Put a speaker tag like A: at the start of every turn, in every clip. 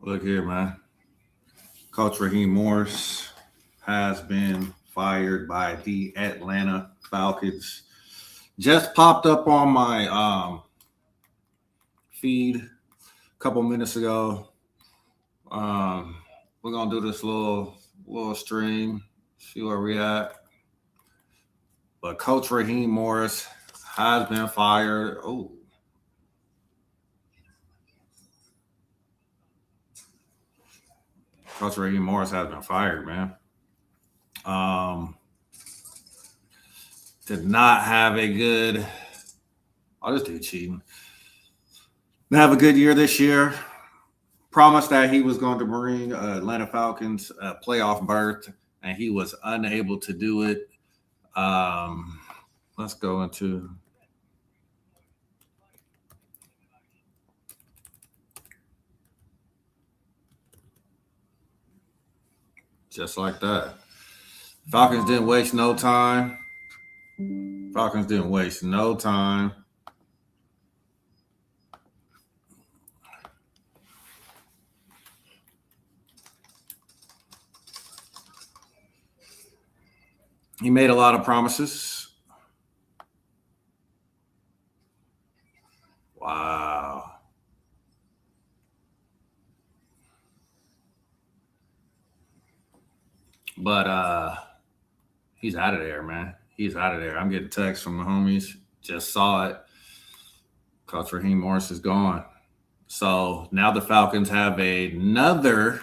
A: Look here, man. Coach Raheem Morris has been fired by the Atlanta Falcons. Just popped up on my feed a couple minutes ago. We're gonna do this little stream, see where we at. But Coach Raheem Morris has been fired. Oh. Coach Raheem Morris has been fired, man. Did not have a good. I'll just do cheating. Didn't have a good year this year. Promised that he was going to bring Atlanta Falcons a playoff berth, and he was unable to do it. Let's go into. Just like that. Falcons didn't waste no time. Falcons didn't waste no time. He made a lot of promises. Wow. But he's out of there, man. He's out of there. I'm getting texts from the homies. Just saw it. Coach Raheem Morris is gone. So now the Falcons have another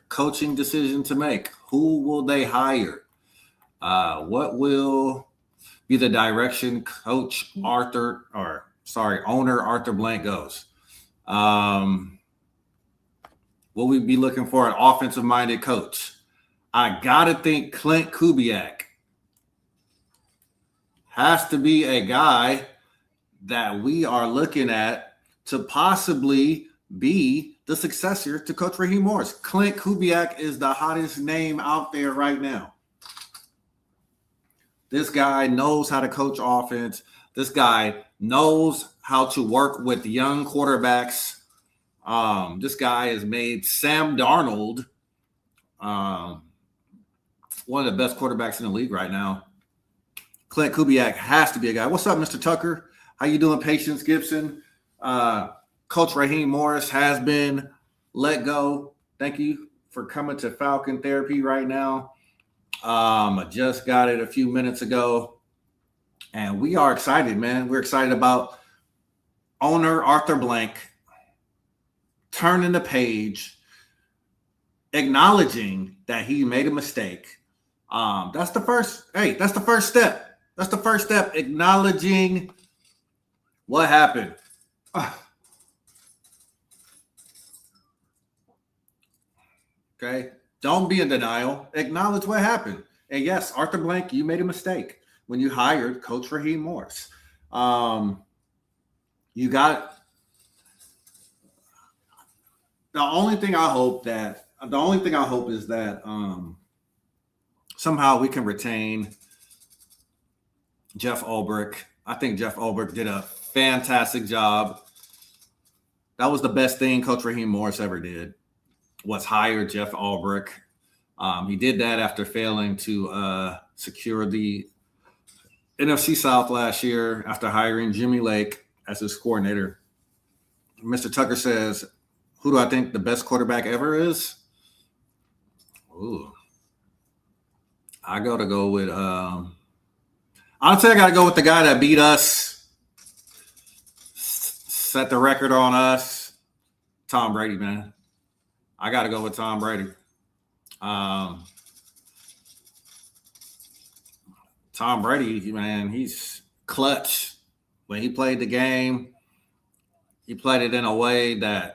A: coaching decision to make. Who will they hire? What will be the direction owner Arthur Blank goes? Will we be looking for an offensive-minded coach? I gotta think Clint Kubiak has to be a guy that we are looking at to possibly be the successor to Coach Raheem Morris. Clint Kubiak is the hottest name out there right now. This guy knows how to coach offense. This guy knows how to work with young quarterbacks. This guy has made Sam Darnold one of the best quarterbacks in the league right now. Clint Kubiak has to be a guy. What's up, Mr. Tucker? How you doing, Patience Gibson? Coach Raheem Morris has been let go. Thank you for coming to Falcon Therapy right now. I just got it a few minutes ago, and we are excited, man. We're excited about owner Arthur Blank turning the page, acknowledging that he made a mistake. That's the first step. That's the first step, acknowledging what happened. Okay. Don't be in denial. Acknowledge what happened. And yes, Arthur Blank, you made a mistake when you hired Coach Raheem Morris. You got the only thing I hope is that somehow we can retain Jeff Ulbrich. I think Jeff Ulbrich did a fantastic job. That was the best thing Coach Raheem Morris ever did, was hire Jeff Ulbrich. He did that after failing to secure the NFC South last year after hiring Jimmy Lake as his coordinator. Mr. Tucker says, who do I think the best quarterback ever is? Ooh. I got to go with honestly, I got to go with the guy that beat us, set the record on us, Tom Brady, man. I got to go with Tom Brady. Tom Brady, man, he's clutch. When he played the game, he played it in a way that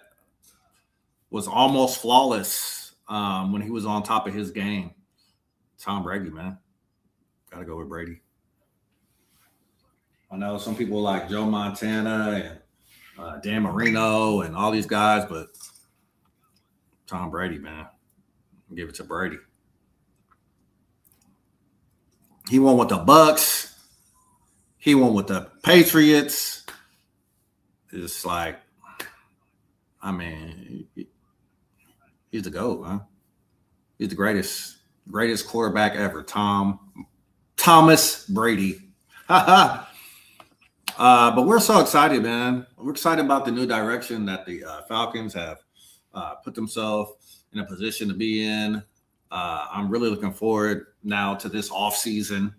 A: was almost flawless when he was on top of his game. Tom Brady, man. Got to go with Brady. I know some people like Joe Montana and Dan Marino and all these guys, but Tom Brady, man. Give it to Brady. He won with the Bucks. He won with the Patriots. It's like I mean, he's the GOAT, huh? He's the greatest quarterback ever. Thomas Brady. But we're so excited, man. We're excited about the new direction that the Falcons have put themselves in a position to be in. I'm really looking forward now to this offseason.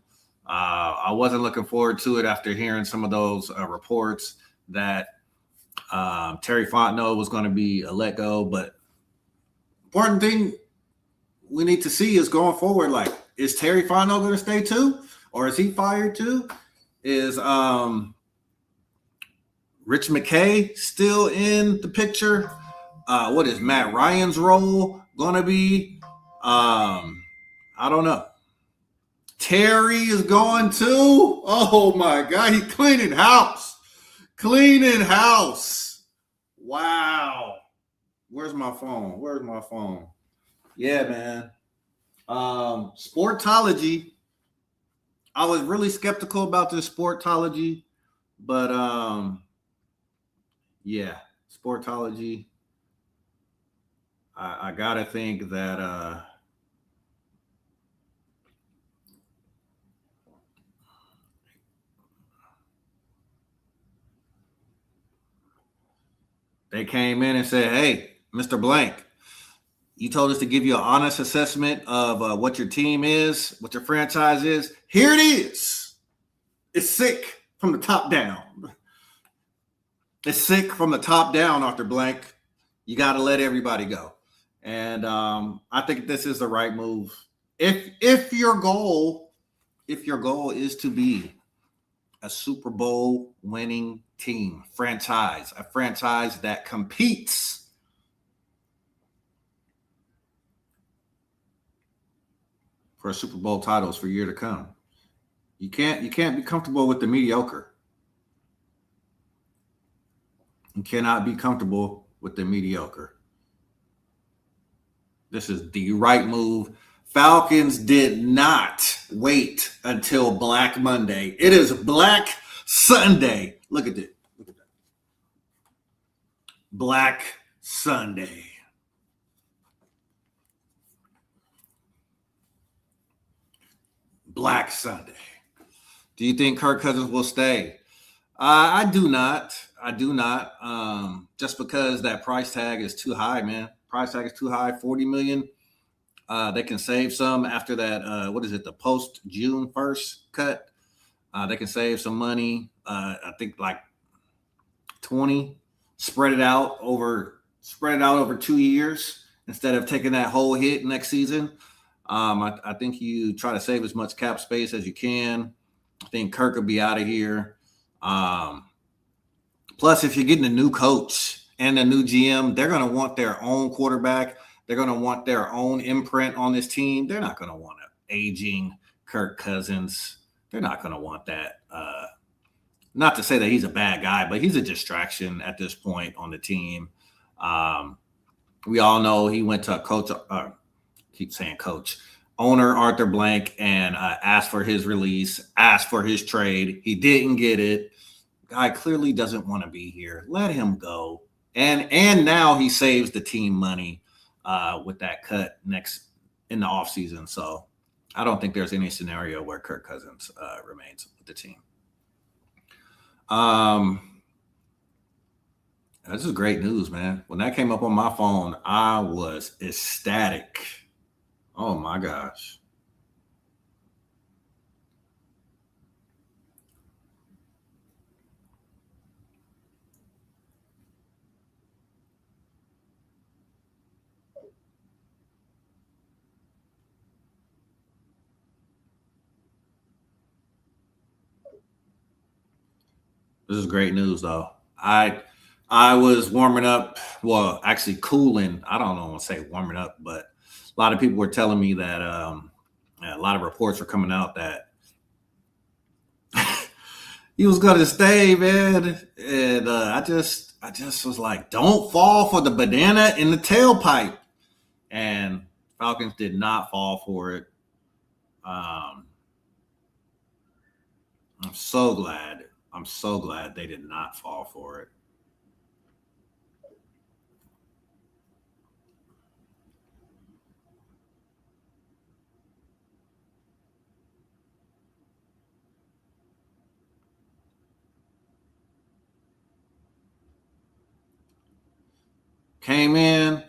A: I wasn't looking forward to it after hearing some of those reports that Terry Fontenot was going to be let go. But important thing we need to see is going forward, like, is Terry Fontenot going to stay too? Or is he fired too? Is Rich McKay still in the picture? What is Matt Ryan's role going to be? I don't know. Terry is going too? Oh my God, he's cleaning house. Cleaning house. Wow. Where's my phone? Yeah, man. Sportology. I was really skeptical about this Sportology, but yeah, Sportology. I gotta think that they came in and said, "Hey, Mr. Blank, you told us to give you an honest assessment of what your team is, what your franchise is. Here it is. It's sick from the top down. It's sick from the top down, Dr. Blank. You got to let everybody go." And I think this is the right move. If your goal is to be a Super Bowl winning team, a franchise that competes for Super Bowl titles for year to come, you can't be comfortable with the mediocre. You cannot be comfortable with the mediocre. This is the right move. Falcons did not wait until Black Monday. It is Black Sunday. Look at it. Black Sunday. Black Sunday. Do you think Kirk Cousins will stay? I do not. Just because that price tag is too high, man. Price tag is too high. 40 million. They can save some after that. What is it? The post June 1st cut. They can save some money. I think like 20. Spread it out over 2 years instead of taking that whole hit next season. I think you try to save as much cap space as you can. I think Kirk will be out of here. Plus, if you're getting a new coach and a new GM, they're going to want their own quarterback. They're going to want their own imprint on this team. They're not going to want an aging Kirk Cousins. They're not going to want that. Not to say that he's a bad guy, but he's a distraction at this point on the team. We all know he went to a coach, keep saying coach, owner Arthur Blank, and asked for his release, asked for his trade. He didn't get it. Guy clearly doesn't want to be here. Let him go. And now he saves the team money with that cut next in the offseason. So I don't think there's any scenario where Kirk Cousins remains with the team. This is great news, man. When that came up on my phone, I was ecstatic. Oh my gosh. This is great news, though. I was warming up, well, actually cooling. I don't want to say warming up, but a lot of people were telling me that a lot of reports were coming out that he was going to stay, man. And I just was like, don't fall for the banana in the tailpipe. And Falcons did not fall for it. I'm so glad. I'm so glad they did not fall for it. Came in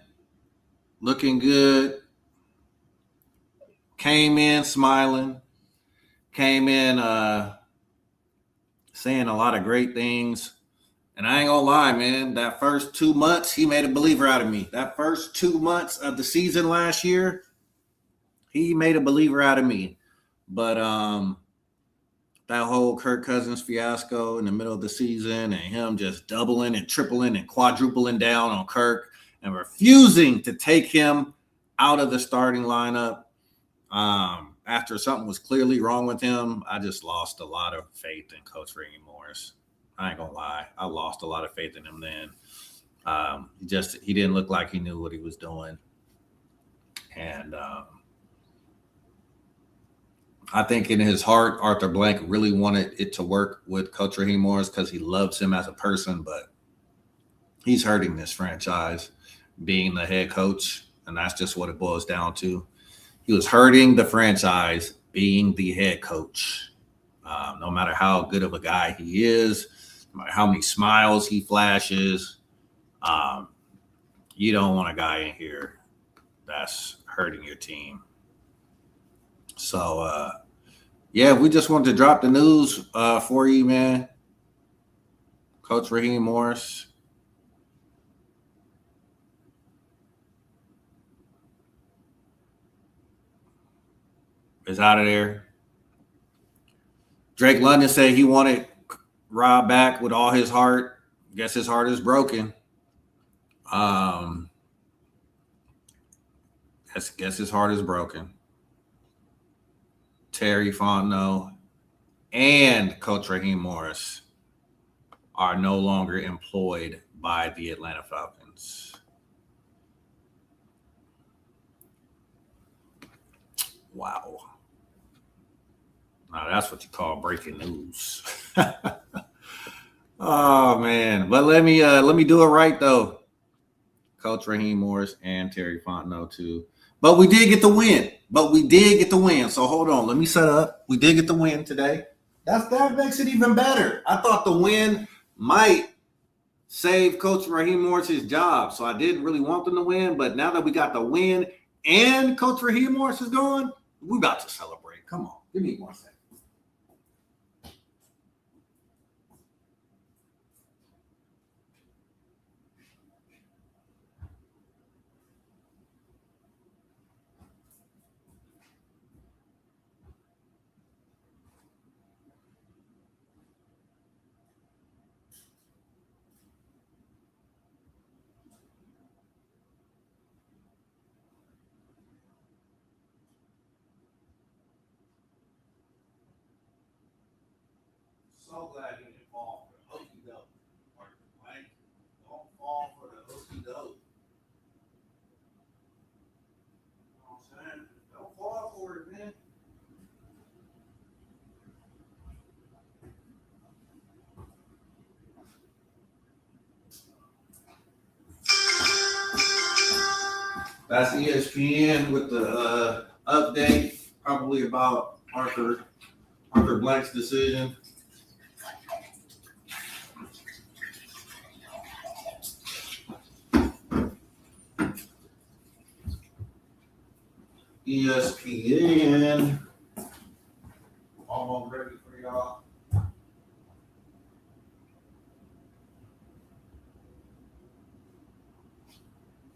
A: looking good. Came in smiling. Came in saying a lot of great things. And I ain't gonna lie, man, that first 2 months, he made a believer out of me. That first 2 months of the season last year, he made a believer out of me. But that whole Kirk Cousins fiasco in the middle of the season and him just doubling and tripling and quadrupling down on Kirk and refusing to take him out of the starting lineup after something was clearly wrong with him, I just lost a lot of faith in Coach Raheem Morris. I ain't gonna lie. I lost a lot of faith in him then. He didn't look like he knew what he was doing. And I think in his heart, Arthur Blank really wanted it to work with Coach Raheem Morris because he loves him as a person, but he's hurting this franchise being the head coach, and that's just what it boils down to. He was hurting the franchise being the head coach. No matter how good of a guy he is, no matter how many smiles he flashes, you don't want a guy in here that's hurting your team. So, yeah, we just wanted to drop the news for you, man. Coach Raheem Morris is out of there. Drake London said he wanted Rob back with all his heart. Guess his heart is broken. Guess his heart is broken. Terry Fontenot and Coach Raheem Morris are no longer employed by the Atlanta Falcons. Wow. Now that's what you call breaking news. Oh man. But let me do it right though. Coach Raheem Morris and Terry Fontenot too. But we did get the win. So hold on. Let me set up. We did get the win today. That makes it even better. I thought the win might save Coach Raheem Morris his job. So I didn't really want them to win. But now that we got the win and Coach Raheem Morris is gone, we about to celebrate. Come on. Give me 1 second. So glad he didn't fall for the hokey doke. Like, don't fall for the hokey doke. You know what I'm saying? Don't fall for it, man. That's ESPN with the update, probably about Arthur Blank's decision. ESPN. Almost ready for y'all.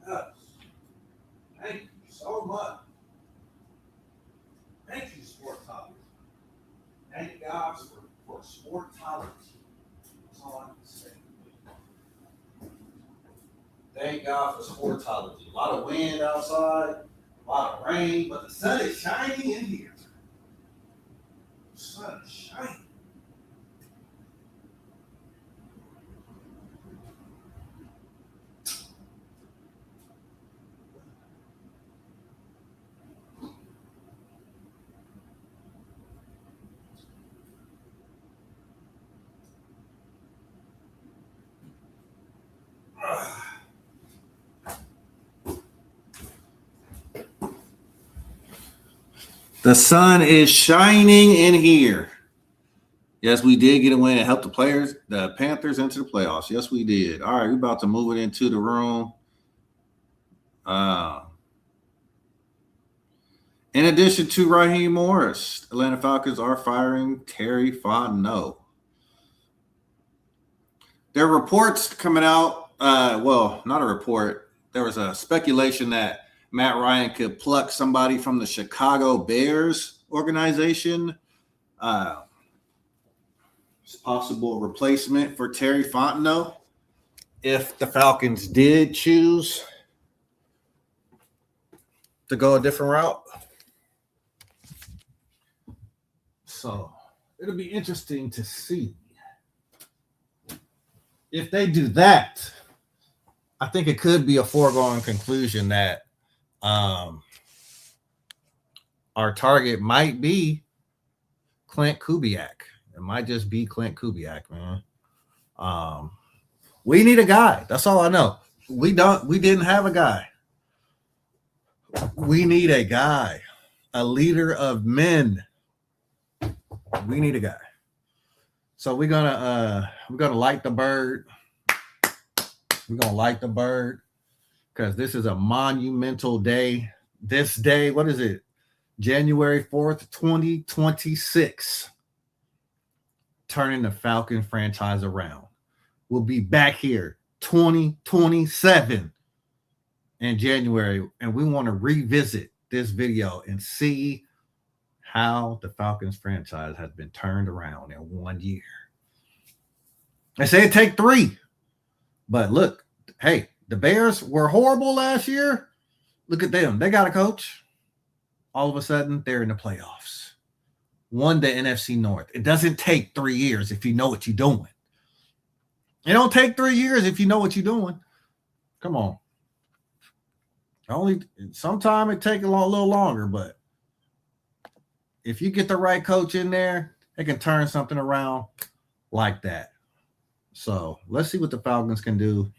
A: Yes. Thank you so much. Thank you, Sportology. Thank God for Sportology. That's all I can say. Thank God for Sportology. A lot of wind outside, a lot of rain, but the sun is shining in here. The sun is shining. The sun is shining in here. Yes, we did get a win and help the Panthers into the playoffs. Yes, we did. All right, we're about to move it into the room. In addition to RAHEEM Morris, Atlanta Falcons are firing Terry Fontenot. There are reports coming out. Well, not a report. There was a speculation that Matt Ryan could pluck somebody from the Chicago Bears organization. It's a possible replacement for Terry Fontenot if the Falcons did choose to go a different route. So it'll be interesting to see. If they do that, I think it could be a foregone conclusion that our target might be Clint Kubiak. It might just be Clint Kubiak, man. We need a guy. That's all I know. We didn't have a guy. We need a guy, a leader of men. We need a guy. So we're gonna light the bird. We're gonna light the bird because this is a monumental day. This day, what is it? January 4th, 2026. Turning the Falcon franchise around. We'll be back here 2027 in January, and we want to revisit this video and see how the Falcons franchise has been turned around in 1 year. They say it take 3, but look, hey, the Bears were horrible last year. Look at them. They got a coach. All of a sudden, they're in the playoffs. Won the NFC North. It doesn't take 3 years if you know what you're doing. It don't take 3 years if you know what you're doing. Come on. Sometime it take a little longer, but if you get the right coach in there, they can turn something around like that. So let's see what the Falcons can do.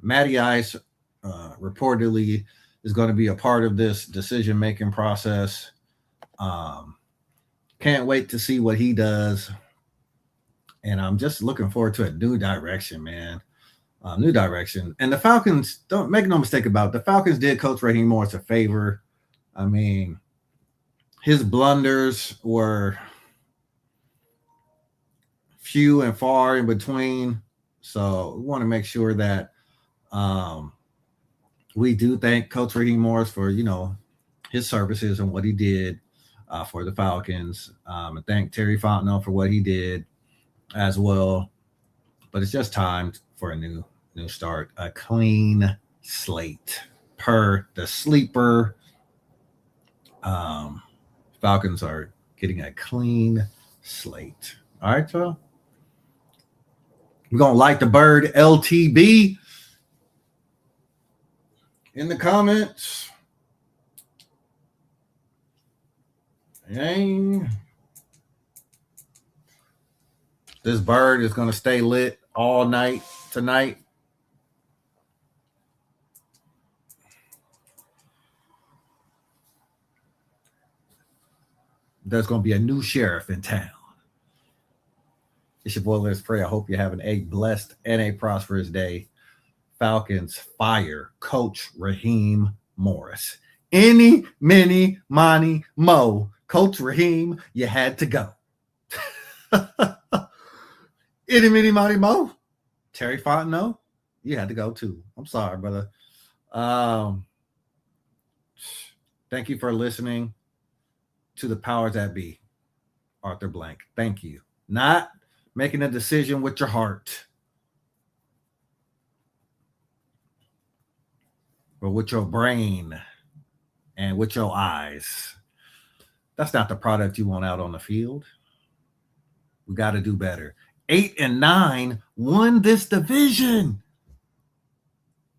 A: Matty Ice reportedly is going to be a part of this decision-making process. Can't wait to see what he does. And I'm just looking forward to a new direction, man. New direction. And the Falcons, don't make no mistake about it, the Falcons did Coach RAHEEM Morris a favor. I mean, his blunders were few and far in between. So we want to make sure that we do thank Coach RAHEEM Morris for, his services and what he did for the Falcons. And thank Terry Fontenot for what he did as well. But it's just time for a new start, a clean slate per the sleeper. Falcons are getting a clean slate. All right, y'all. We're going to light the bird, LTB, in the comments. Dang. This bird is going to stay lit all night tonight. There's going to be a new sheriff in town. It's your boy, Let's Pray. I hope you're having a blessed and a prosperous day. Falcons fire Coach RAHEEM Morris. Eenie, Meenie, Mynie, Mo. Coach RAHEEM, you had to go. Eenie, Meenie, Mynie, Mo. Terry Fontenot, you had to go too. I'm sorry, brother. Thank you for listening to the powers that be. Arthur Blank. Thank you. Not making a decision with your heart, but with your brain and with your eyes. That's not the product you want out on the field. We got to do better. 8-9 won this division.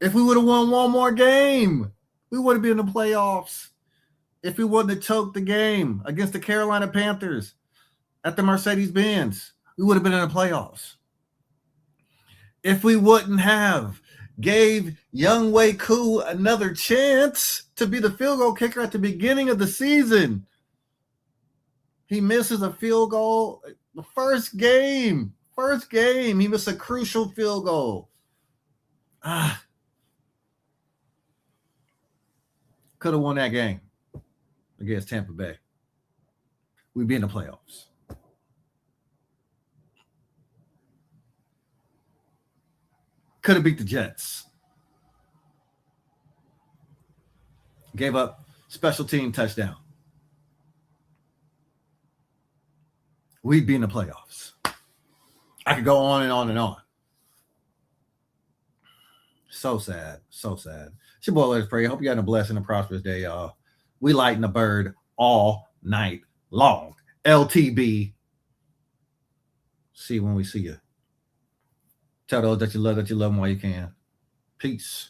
A: If we would have won one more game, we would have been in the playoffs. If we wouldn't have choked the game against the Carolina Panthers at the Mercedes-Benz, we would have been in the playoffs. If we wouldn't have gave Younghoe Koo another chance to be the field goal kicker at the beginning of the season, he misses a field goal. The first game, he missed a crucial field goal. Could have won that game against Tampa Bay. We'd be in the playoffs. Could have beat the Jets. Gave up special team touchdown. We'd be in the playoffs. I could go on and on and on. So sad. So sad. It's your boy, Let's Pray. Hope you had a blessed and a prosperous day, y'all. We lighten the bird all night long. LTB. See you when we see you. Tell those that you love them while you can. Peace.